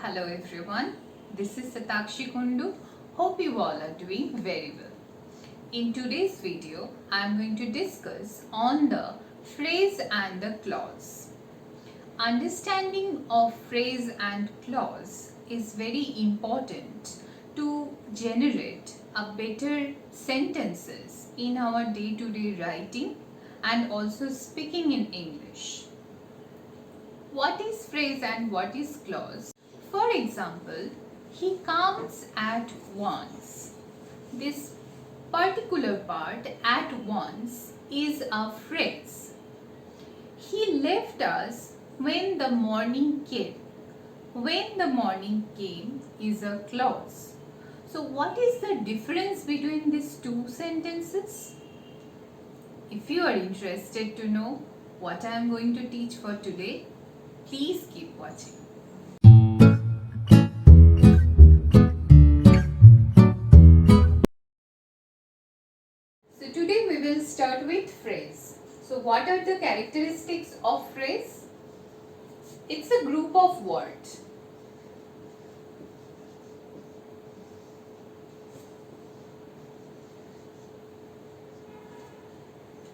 Hello everyone, this is Satakshi Kundu. Hope you all are doing very well. In today's video, I am going to discuss on the phrase and the clause. Understanding of phrase and clause is very important to generate a better sentences in our day-to-day writing and also speaking in English. What is phrase and what is clause? For example, he comes at once. This particular part at once is a phrase. He left us when the morning came. When the morning came is a clause. So what is the difference between these two sentences? If you are interested to know what I am going to teach for today, please keep watching. So today we will start with phrase. So what are the characteristics of phrase? It's a group of words.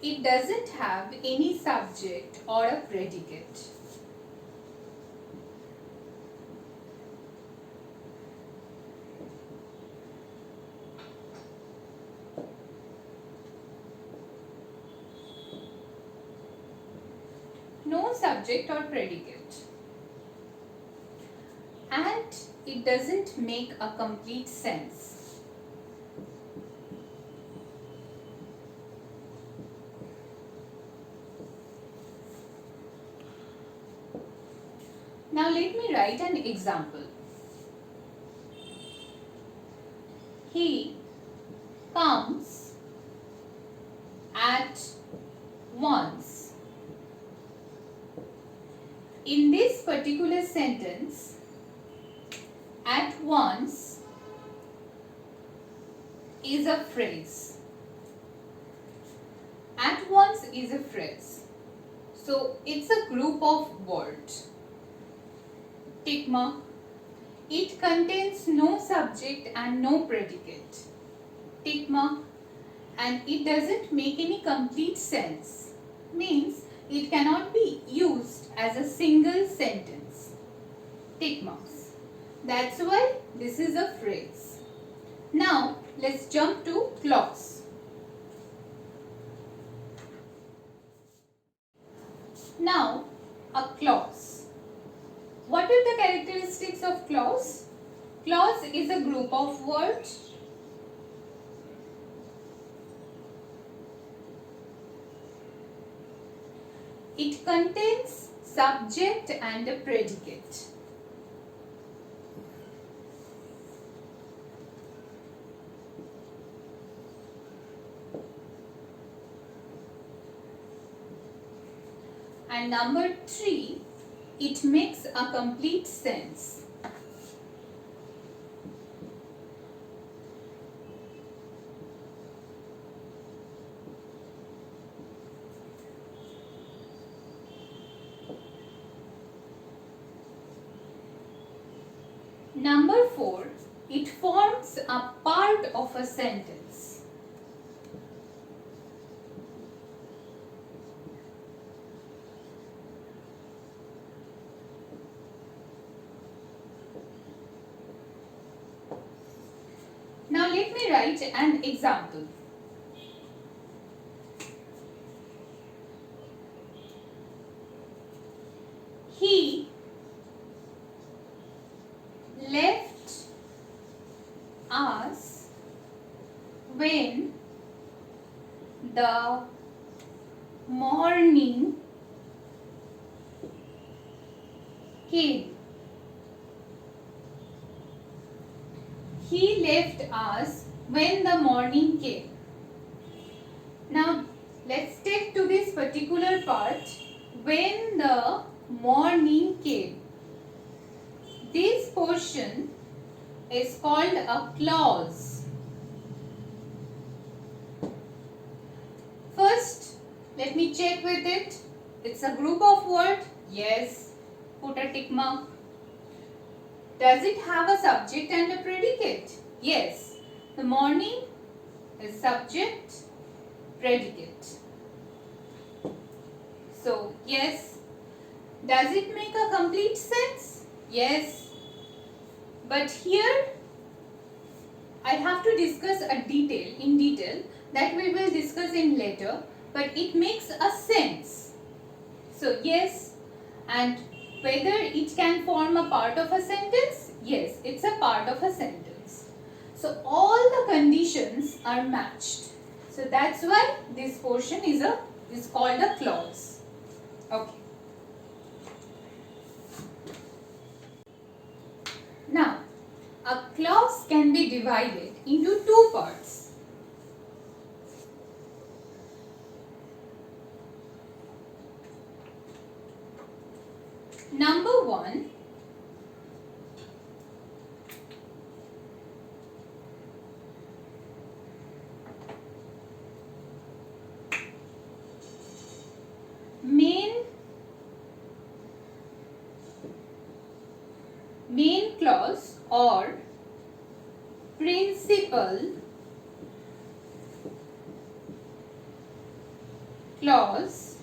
It doesn't have any subject or a predicate. No subject or predicate. And it doesn't make a complete sense. Now let me write an example. He comes at once. In this particular sentence, at once is a phrase. At once is a phrase. So it's a group of words. Tick mark. It contains no subject and no predicate. Tick mark. And it doesn't make any complete sense. Means it cannot be used as a single sentence. Tick marks. That's why this is a phrase. Now let's jump to clause. Now a clause. What are the characteristics of clause? Clause is a group of words. It contains subject and a predicate. And number 3, it makes a complete sense. Number 4, it forms a part of a sentence. Now let me write an example. He left us when the morning came. He left us when the morning came. Now let's take to this particular part, when the morning came. This portion is called a clause. First, let me check with it. It's a group of words. Yes. Put a tick mark. Does it have a subject and a predicate? Yes. The morning is subject, predicate. So, yes. Does it make a complete sense? Yes. But here I have to discuss in detail that we will discuss in later, but it makes a sense. So, yes. And whether it can form a part of a sentence? Yes, it's a part of a sentence. So, all the conditions are matched. So, that's why this portion is called a clause. Okay. Now, a clause can be divided into two parts. Number one, main clause or principal clause,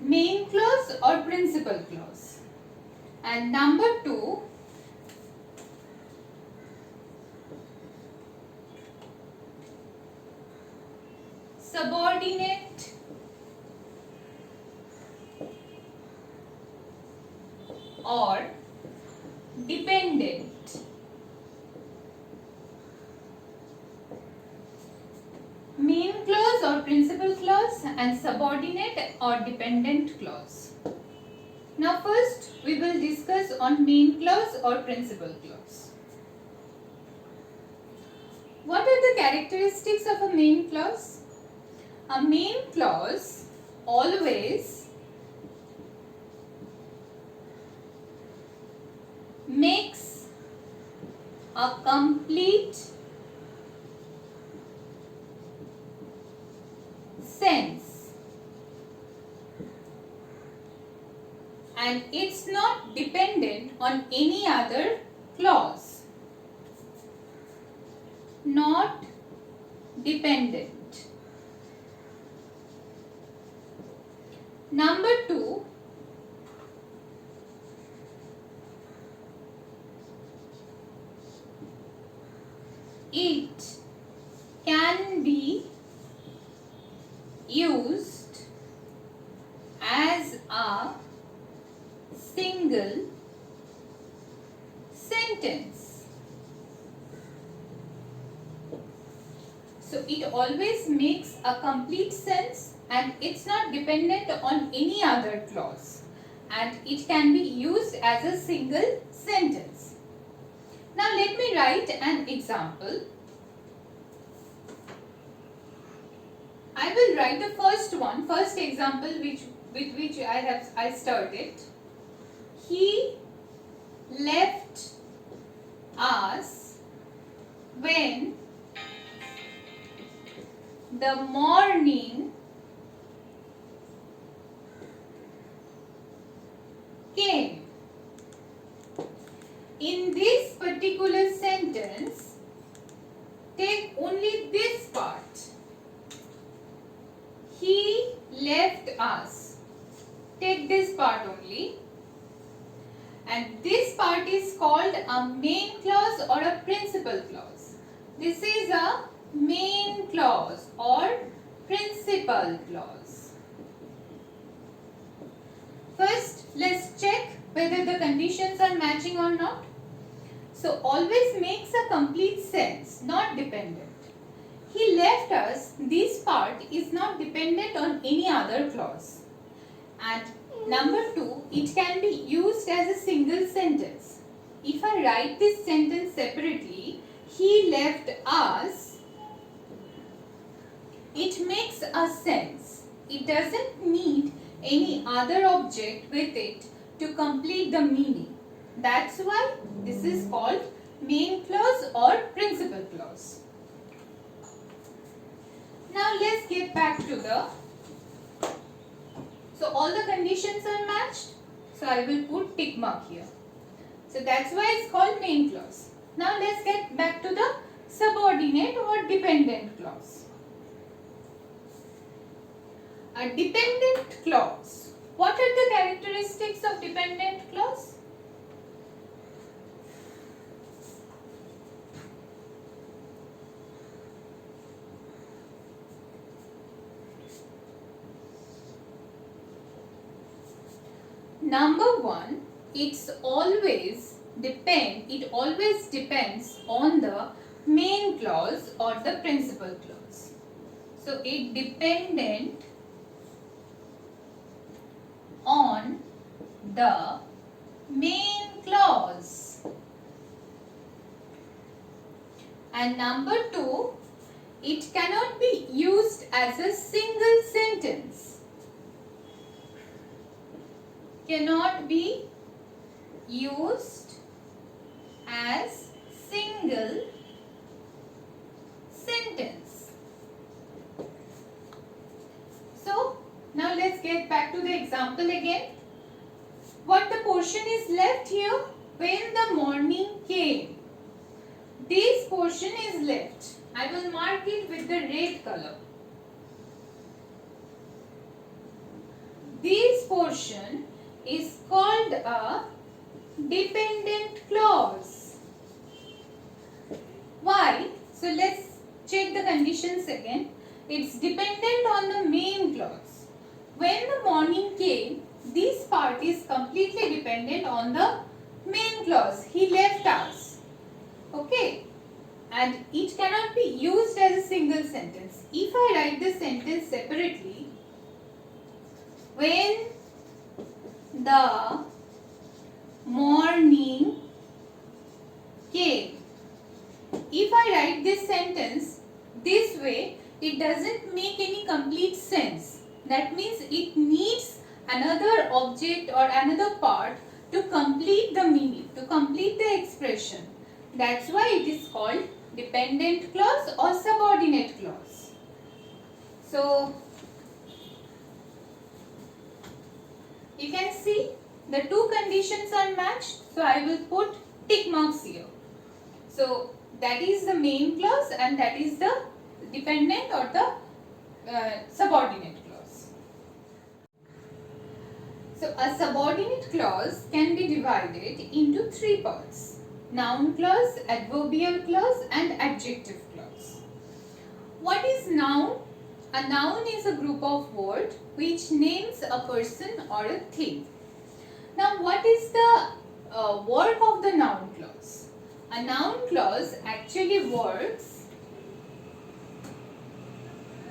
main clause or principal clause. And number two, subordinate or dependent. Main clause or principal clause and subordinate or dependent clause. Now first we will discuss on main clause or principal clause. What are the characteristics of a main clause? A main clause always makes a complete sense and it's not dependent on any other clause. Not dependent. Number two, it can be used as a single sentence. So it always makes a complete sense and it's not dependent on any other clause and it can be used as a single sentence. Now let me write an example. I will write the first example with which I started. He left us when the morning came. In this particular sentence, take only this part. He left us. Take this part only. And this part is called a main clause or a principal clause. This is a main clause or principal clause. First, let's check whether the conditions are matching or not. So, always makes a complete sense, not dependent. He left us, this part is not dependent on any other clause. And number two, it can be used as a single sentence. If I write this sentence separately, he left us, it makes a sense. It doesn't need any other object with it to complete the meaning. That's why this is called main clause or principal clause. Now let's get back to so all the conditions are matched. So I will put tick mark here. So that's why it's called main clause. Now let's get back to the subordinate or dependent clause. A dependent clause. What are the characteristics of dependent clause? Number one, it always depends on the main clause or the principal clause. So it dependent on the main clause. And number two, it cannot be used as a single sentence. Cannot be used as single sentence. So now let's get back to the example again. What the portion is left here? When the morning came. This portion is left. I will mark it with the red color. This portion is called a dependent clause. Why? So let's check the conditions again. It's dependent on the main clause. When the morning came, this part is completely dependent on the main clause. He left us. Okay? And it cannot be used as a single sentence. If I write the sentence separately, when the morning came. If I write this sentence this way, it doesn't make any complete sense. That means it needs another object or another part to complete the meaning, to complete the expression. That's why it is called dependent clause or subordinate clause. So, you can see the two conditions are matched. So I will put tick marks here. So that is the main clause and that is the dependent or the subordinate clause. So a subordinate clause can be divided into three parts: noun clause, adverbial clause and adjective clause. What is noun? A noun is a group of words which names a person or a thing. Now what is the work of the noun clause? A noun clause actually works.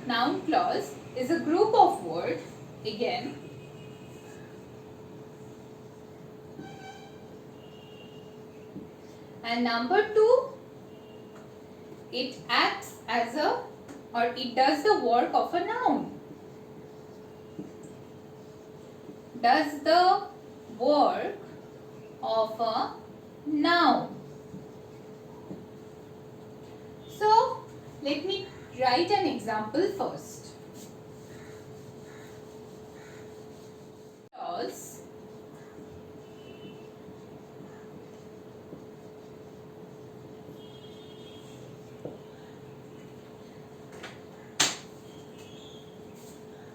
Noun clause is a group of words again. And number two, it acts as a or it does the work of a noun. Does the work of a noun. So, let me write an example first. Clause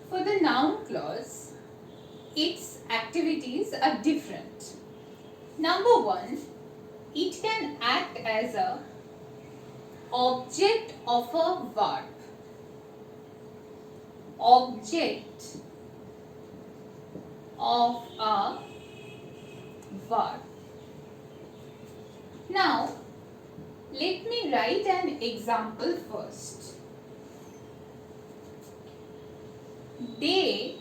for the noun clause, its activities are different. Number one, it can act as a object of a verb. Object of a verb. Now, let me write an example first. They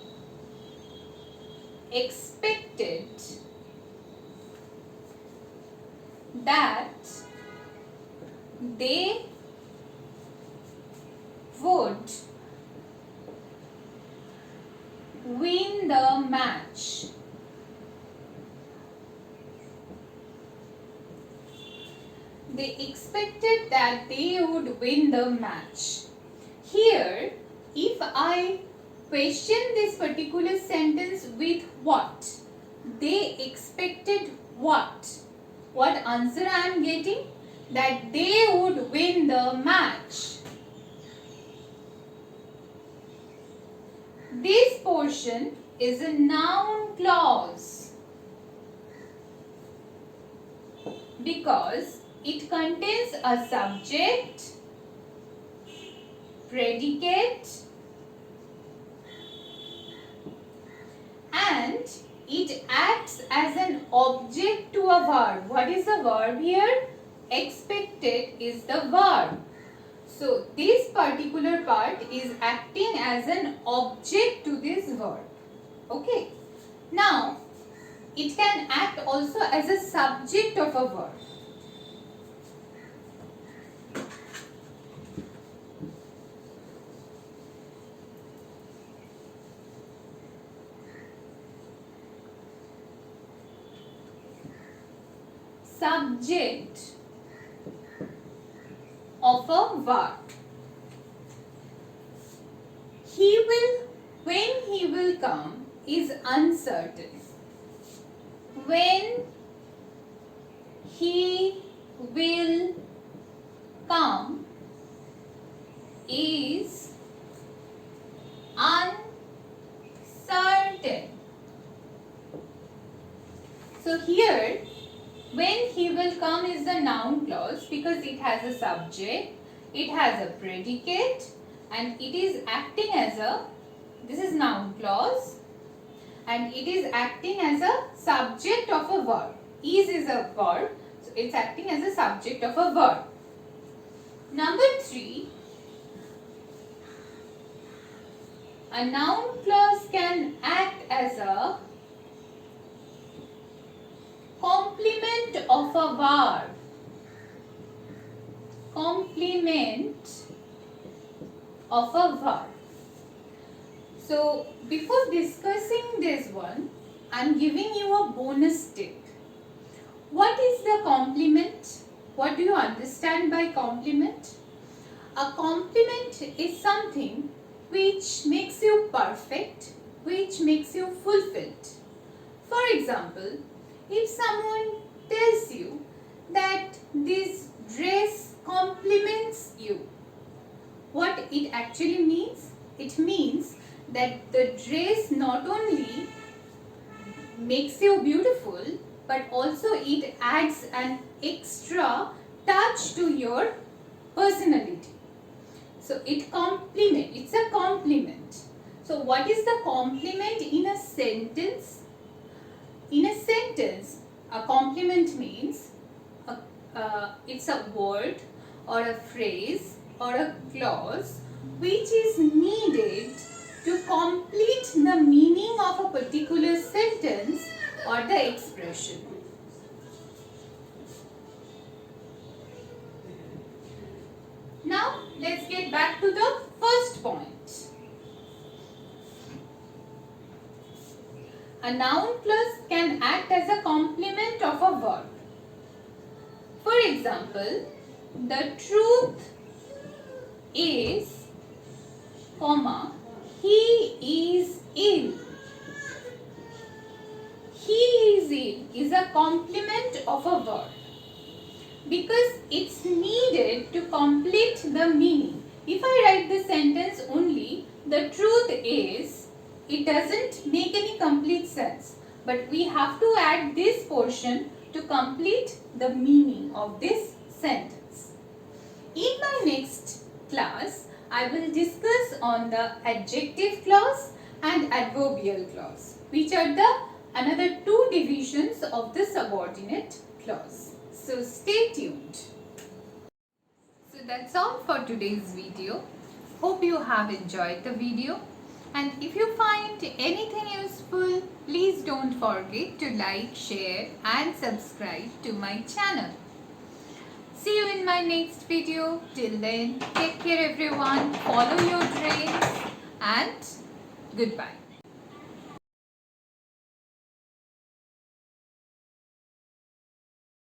expected that they would win the match. They expected that they would win the match. Here, if I question this particular sentence with what? they expected what? What answer I am getting? That they would win the match. This portion is a noun clause because it contains a subject, predicate, and it acts as an object to a verb. What is the verb here? Expected is the verb. So this particular part is acting as an object to this verb. Okay. Now it can act also as a subject of a verb. Subject of a verb. When he will come is uncertain. When he will come is uncertain. So here, when he will come is the noun clause because it has a subject, it has a predicate, and it is acting as a, this is noun clause, and it is acting as a subject of a verb. Is a verb, so it's acting as a subject of a verb. Number 3, a noun clause can act as a complement of a verb. Complement of a verb. So before discussing this one, I am giving you a bonus tip. What is the complement? What do you understand by complement? A complement is something which makes you perfect, which makes you fulfilled. For example, if someone tells you that this dress compliments you, what it actually means? It means that the dress not only makes you beautiful, but also it adds an extra touch to your personality. So it's a compliment. So what is the complement in a sentence? In a sentence, a complement means it's a word or a phrase or a clause which is needed to complete the meaning of a particular sentence or the expression. Now let's get back to the first point. A noun clause can act as a complement of a verb. For example, the truth is, he is ill. He is ill is a complement of a verb because it's needed to complete the meaning. If I write the sentence only, the truth is, it doesn't make any complete sense. But we have to add this portion to complete the meaning of this sentence. In my next class, I will discuss on the adjective clause and adverbial clause, which are the another two divisions of the subordinate clause. So stay tuned. So that's all for today's video. Hope you have enjoyed the video. And if you find anything useful, please don't forget to like, share and subscribe to my channel. See you in my next video. Till then, take care everyone, follow your dreams and goodbye.